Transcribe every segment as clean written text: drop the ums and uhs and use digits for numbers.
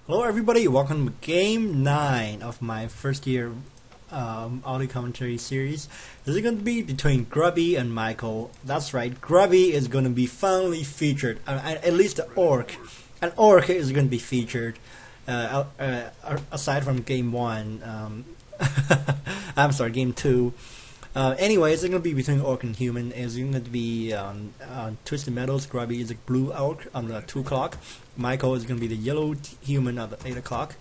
Hello everybody, welcome to Game 9 of my first year audio commentary series. This is going to be between Grubby and Michael. That's right, Grubby is going to be finally featured, at least the orc. An orc is going to be featured, aside from Game 1. I'm sorry, Game 2. Anyways, it's going to be between orc and human. It's going to be Twisted Meadows. Grubby is a blue orc on the 2 o'clock. Michael is going to be the yellow human at the 8 o'clock.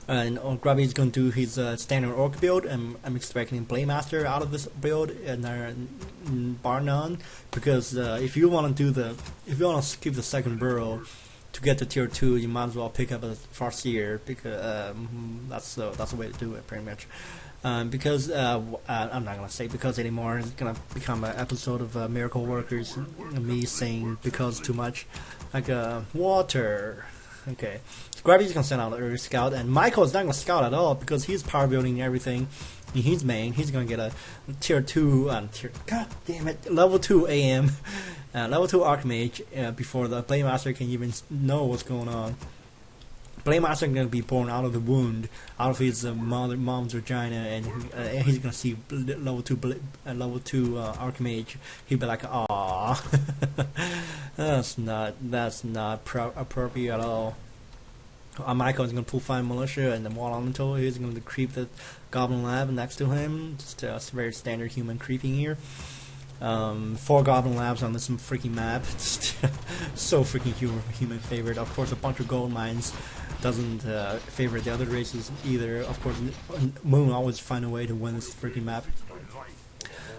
And Grubby is going to do his standard orc build. I'm expecting Playmaster out of this build, and bar none. Because if you want to skip the second burrow to get to tier 2, you might as well pick up a Farseer, because that's the way to do it, pretty much. Because I'm not gonna say because anymore. It's gonna become an episode of Miracle Workers. Me saying because too much, like water. Okay, so Grubby's gonna send out an early scout, and Michael is not gonna scout at all because he's power building everything. He's main. He's gonna get a tier 2. God damn it, level 2 AM, level 2 Archmage before the Playmaster can even know what's going on. Playmaster is going to be born out of the wound, out of his mom's vagina, and he's going to see level 2 Archmage. He'll be like, "Aww, that's not appropriate at all." Michael is going to pull 5 militia and then wall elemental. He's going to creep the goblin lab next to him. Just a very standard human creeping here. 4 goblin labs on this freaking map. So freaking human favorite. Of course, a bunch of gold mines doesn't favor the other races either. Of course, Moon always find a way to win this freaking map.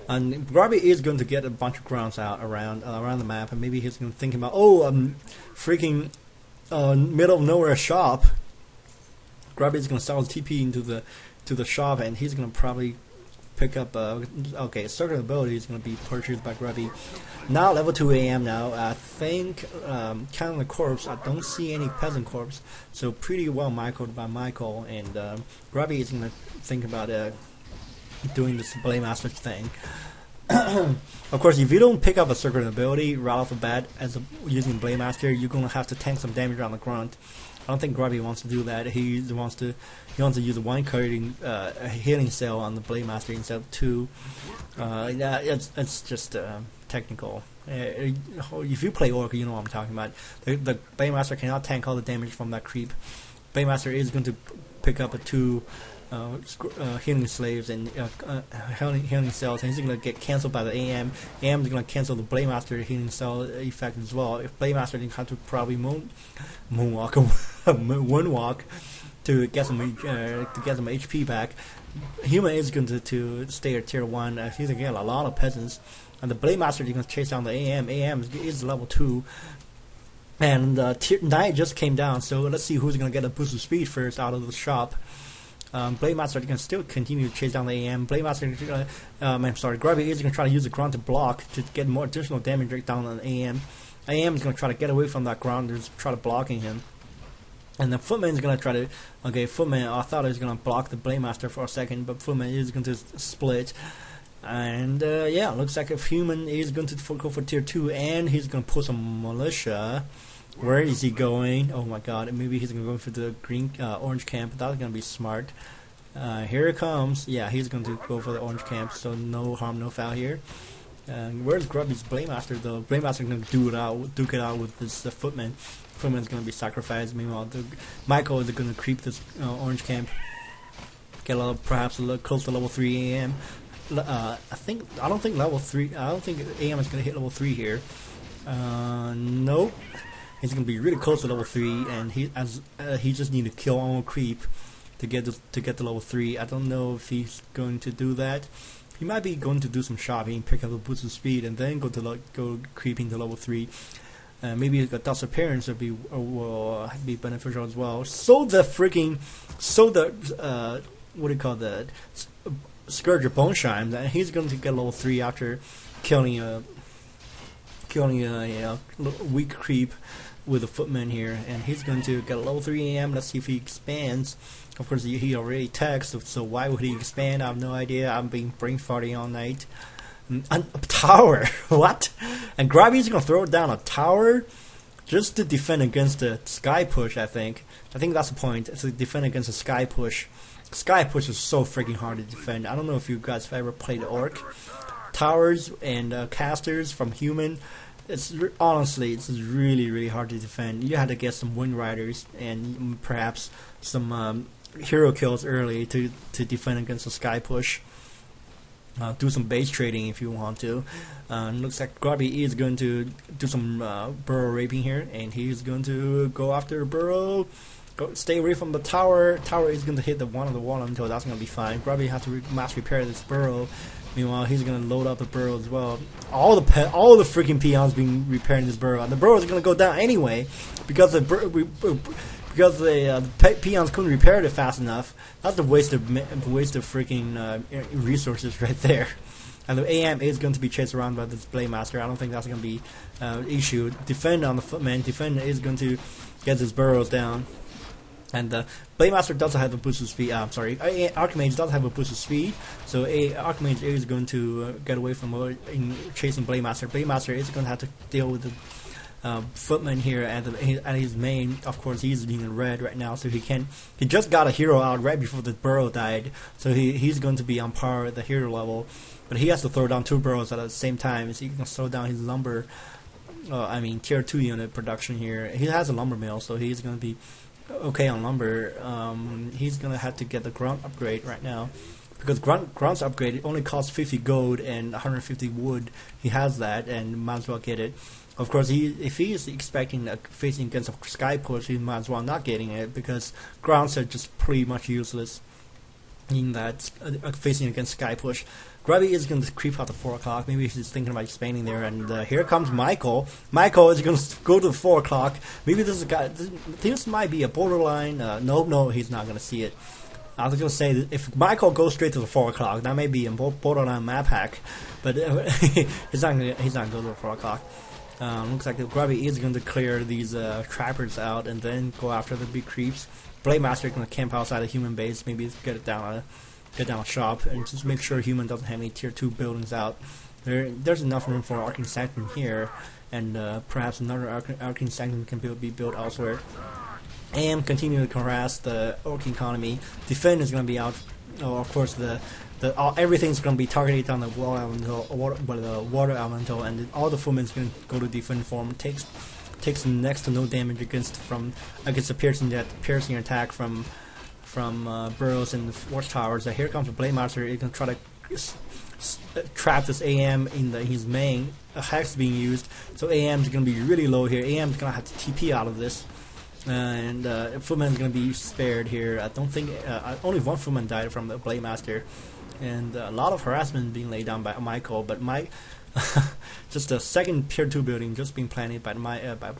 And Grubby is going to get a bunch of grounds out around the map, and maybe he's going to think about, freaking middle of nowhere shop. Grubby is going to sell his TP into the shop, and he's going to probably pick up circuit ability is going to be purchased by Grubby. Now level 2 AM now. I think counting the corpse, I don't see any peasant corpse, so pretty well microed by Michael, and Grubby is going to think about doing this Playmaster thing. Of course, if you don't pick up a circuit ability right off the bat using Playmaster, you're going to have to tank some damage on the grunt. I don't think Grubby wants to do that. He wants to use a one cutting healing cell on the Playmaster instead of 2. Yeah, it's just technical. If you play Orc, you know what I'm talking about. The Playmaster cannot tank all the damage from that creep. Playmaster is going to pick up a 2 healing slaves and healing cells, and he's going to get cancelled by the AM. AM is going to cancel the Playmaster healing cell effect as well. If Playmaster didn't have to probably moonwalk to get some HP back. Human is going to stay at tier 1. He's going to get a lot of peasants, and the Playmaster is going to chase down the AM. AM is level 2. And tier 9 just came down, so let's see who's going to get a boost of speed first out of the shop. Playmaster can still continue to chase down the AM. Grubby is going to try to use the ground to block to get more additional damage right down on the AM. AM is going to try to get away from that ground and try to blocking him. And the Footman is going to try to... Footman, I thought he was going to block the Playmaster for a second, but Footman is going to split. And looks like if Human is going to go for tier 2, and he's going to pull some militia. Where is he going? Oh my god, maybe he's going to go for the orange camp. That's going to be smart. Here it comes. Yeah, he's going to go for the orange camp, so no harm, no foul here. Where's Grubby's Playmaster though? Playmaster is going to duke it out with this Footman. Footman is going to be sacrificed. Meanwhile, Michael is going to creep this orange camp. Get perhaps a little close to level 3 AM. I don't think level 3. I don't think AM is going to hit level 3 here. Nope. He's going to be really close to level 3, and he just need to kill all creep to get to level 3. I don't know if he's going to do that. He might be going to do some shopping, pick up a boost of speed, and then go creeping to level 3. Maybe a dust appearance will be beneficial as well. Scourge of Boneshine, and he's going to get level 3 after killing a weak creep with a Footman here, and he's going to get a level 3 AM. Let's see if he expands. Of course, he already taxed, so why would he expand? I have no idea. I'm being brain farting all night. A tower? What? And Grubby's going to throw down a tower? just to defend against the sky push. I think that's the point. It's to defend against the sky push. Sky push is so freaking hard to defend. I don't know if you guys have ever played Orc. Towers and casters from human. Honestly, it's really hard to defend. You had to get some Wind Riders and perhaps some hero kills early to defend against the sky push. Do some base trading if you want to. Looks like Grubby is going to do some burrow raping here, and he's going to go after burrow. Stay away from the tower. Tower is going to hit the one on the wall until that's going to be fine. Grubby has to mass repair this burrow. Meanwhile, he's going to load up the burrow as well. All the freaking peons being repairing this burrow, and the burrow is going to go down anyway because the peons couldn't repair it fast enough. That's a waste of freaking resources right there. And the AM is going to be chased around by this Blade Master. I don't think that's going to be issue. Defend on the footman. Defend is going to get his burrows down. And Blade Master doesn't have a boost of speed. Archmage does have a boost of speed, so Archmage is going to get away from chasing Blade Master. Blade Master is going to have to deal with the footman here at his main. Of course, he's in red right now, so he can't. He just got a hero out right before the burrow died, so he's going to be on par with the hero level. But he has to throw down 2 burrows at the same time, so he can slow down his lumber. Tier 2 unit production here. He has a lumber mill, so he's going to be okay on lumber. He's gonna have to get the grunt upgrade right now because grunt's upgrade only costs 50 gold and 150 wood. He has that and might as well get it. Of course, if he is expecting facing against a sky push, he might as well not getting it because grunts are just pretty much useless in that facing against sky push. Grubby is going to creep out to 4 o'clock. Maybe he's thinking about expanding there. And here comes Michael. Michael is going to go to 4 o'clock. Maybe this is a guy. This might be a borderline. No, he's not going to see it. I was going to say that if Michael goes straight to the 4 o'clock, that may be a borderline map hack. But he's not going to go to 4 o'clock. Looks like the Grubby is going to clear these trappers out and then go after the big creeps. Blade Master is going to camp outside a human base. Maybe get down a shop and just make sure human doesn't have any tier 2 buildings out. There's enough room for Arcane Sanctum here, and perhaps another Arcane Sanctum can be built elsewhere. AM continue to harass the Orc economy. Defend is going to be out. Of course, everything's going to be targeted on the water elemental, and all the footmen's going to go to defend form. Takes next to no damage against the piercing attack from burrows and watchtowers. Here comes the Blade Master. He's going to try to trap this AM in his main. A hex being used, so AM is going to be really low here. AM is going to have to TP out of this, and Footman is going to be spared here. I don't think only one Footman died from the Blade Master, and a lot of harassment being laid down by Michael. But just a second tier 2 building just being planted by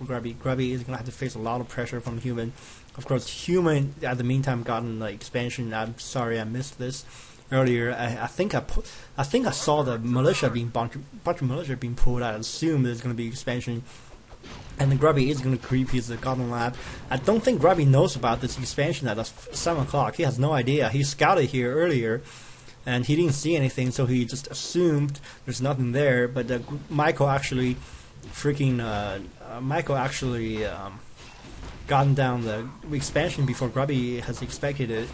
Grubby. Grubby is going to have to face a lot of pressure from human. Of course, human at the meantime gotten the expansion. I'm sorry I missed this earlier. I think I saw the militia bunch of militia being pulled out. I assume there's going to be expansion, and the Grubby is going to creep his Goblin Lab. I don't think Grubby knows about this expansion at 7 o'clock. He has no idea. He scouted here earlier, and he didn't see anything, so he just assumed there's nothing there. But Michael actually gotten down the expansion before Grubby has expected it.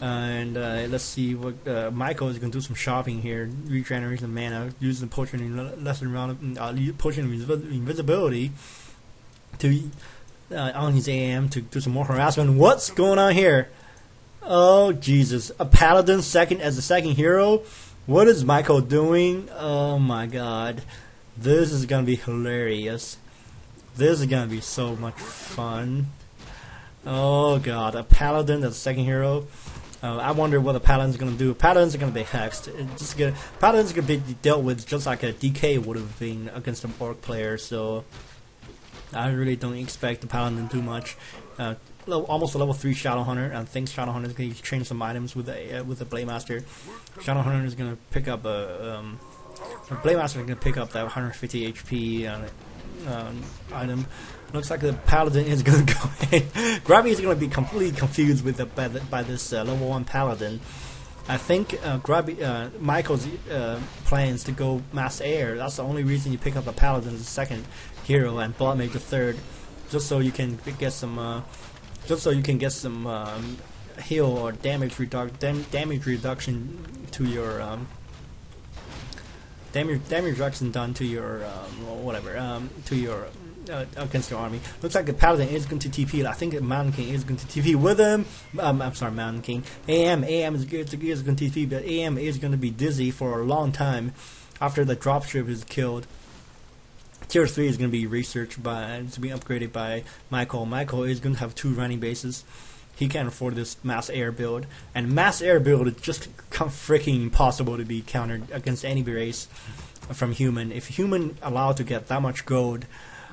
And let's see what Michael is going to do some shopping here, regeneration of mana, use the potion in lesser round, potion of invisibility to on his AM to do some more harassment. What's going on here? Oh Jesus! A paladin as the second hero. What is Michael doing? Oh my God! This is gonna be hilarious. This is gonna be so much fun. Oh God! A paladin as the second hero. I wonder what the paladin's gonna do. Paladins are gonna be hexed. Paladins are gonna be dealt with just like a DK would have been against an Orc player. So I really don't expect the paladin to do much. Almost a level 3 Shadow Hunter. I think Shadow Hunter is going to change some items with the Blade Master. Shadow Hunter is going to pick up the Blade Master is going to pick up that 150 HP item. Looks like the Paladin is going to go ahead. Grubby is going to be completely confused with by this level 1 Paladin. I think Michael's plans to go Mass Air. That's the only reason you pick up the Paladin as the second hero and Blood Mage the third. just so you can get some heal or damage reduction to your damage reduction done to your whatever to your against your army. Looks like the Paladin is going to TP. I think the Mountain King is going to TP with him. I'm sorry, Mountain King. AM is going to TP, but AM is going to be dizzy for a long time after the dropship is killed. Tier 3 is going to be researched to be upgraded by Michael. Michael is going to have 2 running bases. He can't afford this mass air build, and mass air build is just freaking impossible to be countered against any race from human. If human allowed to get that much gold